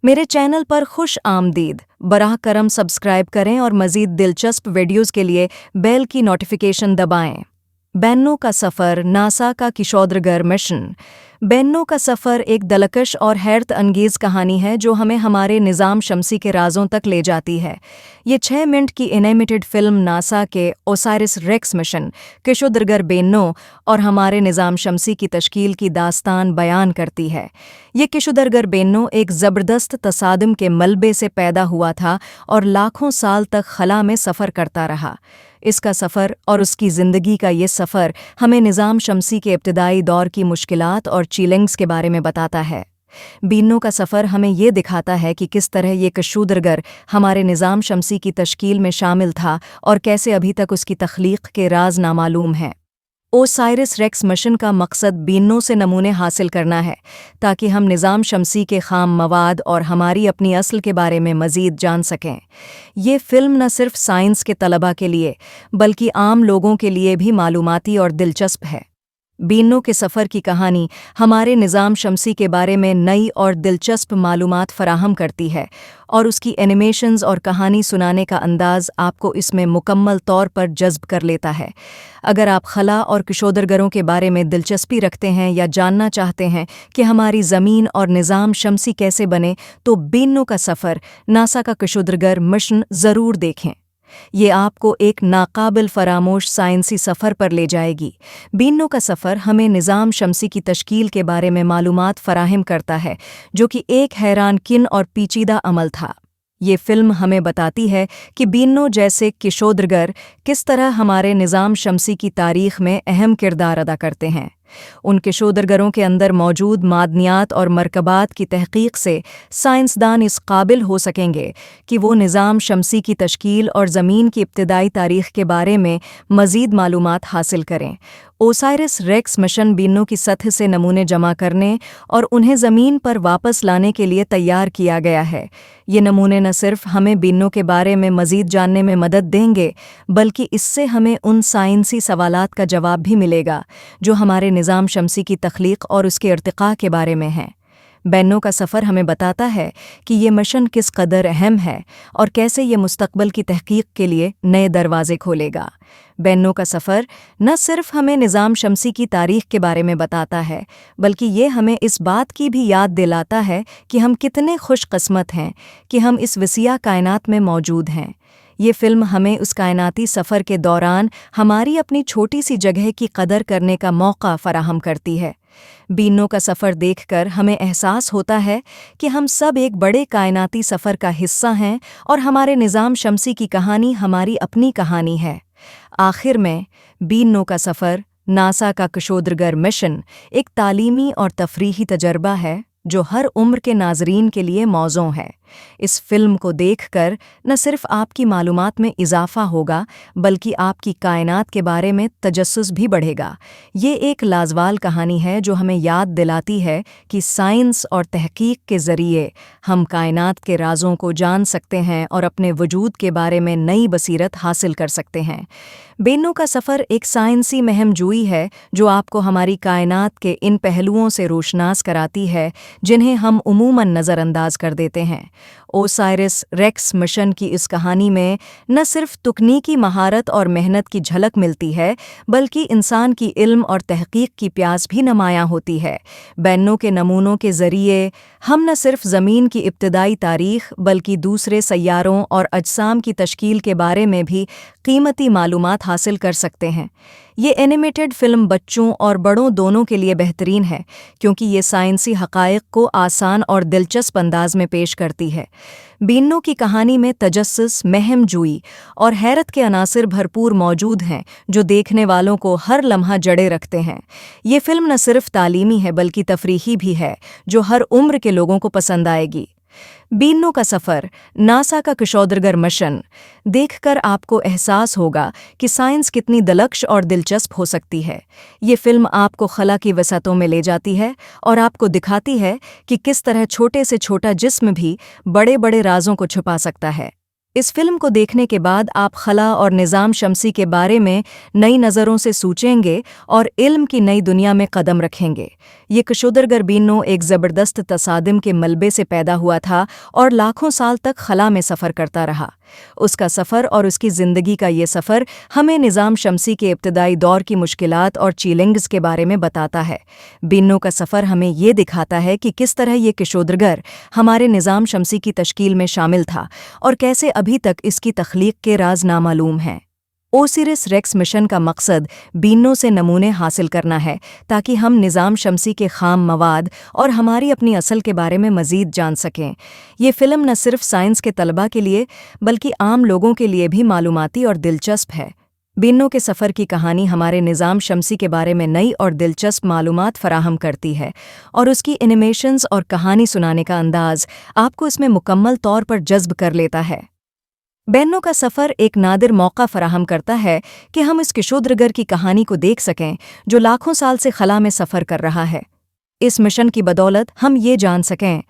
मेरे चैनल पर खुश आमदीद। बराह करम सब्सक्राइब करें और मज़ीद दिलचस्प वीडियोज़ के लिए बेल की नोटिफिकेशन दबाएं। बेन्नो का सफ़र, नासा का किशोरगर मिशन। बेन्नो का सफ़र एक दिलकश और हैरत अंगेज़ कहानी है जो हमें हमारे निज़ाम शमसी के राज़ों तक ले जाती है। ये 6 मिनट की एनिमेटेड फिल्म नासा के ओसाइरिस रेक्स मिशन, किशोरगर बेन्नो और हमारे निज़ाम शमसी की तश्कील की दास्तान बयान करती है। ये किशोरगर बेन्नो एक ज़बरदस्त तसादुम के मलबे से पैदा हुआ था और लाखों साल तक खला में सफ़र करता रहा। इसका सफ़र और उसकी ज़िंदगी का ये सफ़र हमें निज़ाम शमसी के इब्तिदाई दौर की मुश्किलात और चैलेंजेस के बारे में बताता है। बेन्नो का सफ़र हमें ये दिखाता है कि किस तरह ये किशोरगर हमारे निज़ाम शमसी की तश्कील में शामिल था और कैसे अभी तक उसकी तख्लीक के राज नामालूम हैं। ओसाइरिस रेक्स मिशन का मकसद बेन्नो से नमूने हासिल करना है ताकि हम निज़ाम शमसी के खाम मवाद और हमारी अपनी असल के बारे में मज़ीद जान सकें। ये फ़िल्म न सिर्फ साइंस के तलबा के लिए बल्कि आम लोगों के लिए भी मालूमाती और दिलचस्प है। बेन्नो के सफ़र की कहानी हमारे निज़ाम शमसी के बारे में नई और दिलचस्प मालूमात फराहम करती है और उसकी एनिमेशंस और कहानी सुनाने का अंदाज़ आपको इसमें मुकम्मल तौर पर जज्ब कर लेता है। अगर आप खला और किशोरगरों के बारे में दिलचस्पी रखते हैं या जानना चाहते हैं कि हमारी ज़मीन और निज़ाम शमसी कैसे बने, तो बेन्नो का सफ़र, नासा का किशोरगर मिशन ज़रूर देखें। ये आपको एक नाकाबिल फरामोश साइंसी सफ़र पर ले जाएगी। बेन्नो का सफ़र हमें निज़ाम शमसी की तश्कील के बारे में मालूमात फराहम करता है जो कि एक हैरान किन और पेचीदा अमल था। ये फ़िल्म हमें बताती है कि बेन्नो जैसे किशोरगर किस तरह हमारे निज़ाम शमसी की तारीख़ में अहम किरदार अदा करते हैं। उन किशोरगरों के अंदर मौजूद मादनियात और मरकबात की तहकीक से साइंसदान इस काबिल हो सकेंगे कि वो निज़ाम शमसी की तश्कील और ज़मीन की इब्तिदाई तारीख़ के बारे में मज़ीद मालूमात हासिल करें। ओसाइरिस रेक्स मिशन बेन्नो की सतह से नमूने जमा करने और उन्हें ज़मीन पर वापस लाने के लिए तैयार किया गया है। ये नमूने न सिर्फ हमें बेन्नो के बारे में मज़ीद जानने में मदद देंगे बल्कि इससे हमें उन साइंसी सवालात का जवाब भी मिलेगा जो हमारे निज़ाम शमसी की तख्लीक और उसके इर्तिक़ा के बारे में हैं। बेन्नो का सफ़र हमें बताता है कि ये मिशन किस कदर अहम है और कैसे ये मुस्तक़बल की तहकीक के लिए नए दरवाज़े खोलेगा। बेन्नो का सफ़र न सिर्फ हमें निज़ाम शमसी की तारीख़ के बारे में बताता है बल्कि ये हमें इस बात की भी याद दिलाता है कि हम कितने खुशकिस्मत हैं कि हम इस वसीआ कायनात में मौजूद हैं। ये फ़िल्म हमें उस कायनाती सफ़र के दौरान हमारी अपनी छोटी सी जगह की कदर करने का मौका फ़राहम करती है। बेन्नो का सफ़र देखकर हमें एहसास होता है कि हम सब एक बड़े कायनाती सफ़र का हिस्सा हैं और हमारे निज़ाम शमसी की कहानी हमारी अपनी कहानी है। आखिर में, बेन्नो का सफ़र, नासा का किशोरगर मिशन एक तालीमी और तफरीही तजर्बा है जो हर उम्र के नाज़रीन के लिए मौज़ू है। इस फ़िल्म को देखकर न सिर्फ आपकी मालूमात में इजाफ़ा होगा बल्कि आपकी कायनात के बारे में तजस्सुस भी बढ़ेगा। ये एक लाजवाल कहानी है जो हमें याद दिलाती है कि साइंस और तहकीक के ज़रिए हम कायनात के राज़ों को जान सकते हैं और अपने वजूद के बारे में नई बसीरत हासिल कर सकते हैं। बेन्नो का सफ़र एक साइंसी महमजूई है जो आपको हमारी कायनात के इन पहलुओं से रोशनास कराती है जिन्हें हम उमूमन नज़रअंदाज कर देते हैं। ओसाइरिस रेक्स मिशन की इस कहानी में न सिर्फ तकनीकी महारत और मेहनत की झलक मिलती है बल्कि इंसान की इल्म और तहकीक की प्यास भी नुमायां होती है। बेन्नो के नमूनों के ज़रिए हम न सिर्फ ज़मीन की इब्तिदाई तारीख़ बल्कि दूसरे सैयारों और अजसाम की तश्कील के बारे में भी कीमती मालूमात हासिल कर सकते हैं। ये एनिमेटेड फ़िल्म बच्चों और बड़ों दोनों के लिए बेहतरीन है क्योंकि ये साइंसी हक़ाइक़ को आसान और दिलचस्प अंदाज में पेश करती है। बेन्नो की कहानी में तजस्सुस, महमजूई और हैरत के अनासिर भरपूर मौजूद हैं जो देखने वालों को हर लम्हा जड़े रखते हैं। ये फ़िल्म न सिर्फ तालीमी है बल्कि तफरीही भी है जो हर उम्र के लोगों को पसंद आएगी। बेन्नो का सफ़र, नासा का किशोरगर मिशन देखकर आपको एहसास होगा कि साइंस कितनी दिलकश और दिलचस्प हो सकती है। ये फ़िल्म आपको खला की वसातों में ले जाती है और आपको दिखाती है कि किस तरह छोटे से छोटा जिस्म भी बड़े बड़े राज़ों को छुपा सकता है। इस फिल्म को देखने के बाद आप खला और निज़ाम शमसी के बारे में नई नज़रों से सोचेंगे और इल्म की नई दुनिया में कदम रखेंगे। ये कशोदरगर बीनो एक ज़बरदस्त तसादिम के मलबे से पैदा हुआ था और लाखों साल तक खला में सफ़र करता रहा। उसका सफ़र और उसकी ज़िंदगी का ये सफ़र हमें निज़ाम शमसी के इब्तदाई दौर की मुश्किलात और चैलेंजेस के बारे में बताता है। बीनो का सफ़र हमें ये दिखाता है कि किस तरह ये किशोदरगर हमारे निज़ाम शमसी की तश्कील में शामिल था और कैसे अभी तक इसकी तख्लीक के राज नामालूम हैं। ओसिरिस रेक्स मिशन का मकसद बीनो से नमूने हासिल करना है ताकि हम निज़ाम शमसी के खाम मवाद और हमारी अपनी असल के बारे में मज़ीद जान सकें। ये फ़िल्म न सिर्फ साइंस के तलबा के लिए बल्कि आम लोगों के लिए भी मालूमाती और दिलचस्प है। बीनो के सफ़र की कहानी हमारे निज़ाम शमसी के बारे में नई और दिलचस्प मालूमात फराहम करती है और उसकी एनिमेशंस और कहानी सुनाने का अंदाज़ आपको इसमें मुकम्मल तौर पर जज्ब कर लेता है। बेन्नो का सफ़र एक नादिर मौका फराहम करता है कि हम इस किशोदरगर की कहानी को देख सकें जो लाखों साल से खला में सफ़र कर रहा है। इस मिशन की बदौलत हम ये जान सकें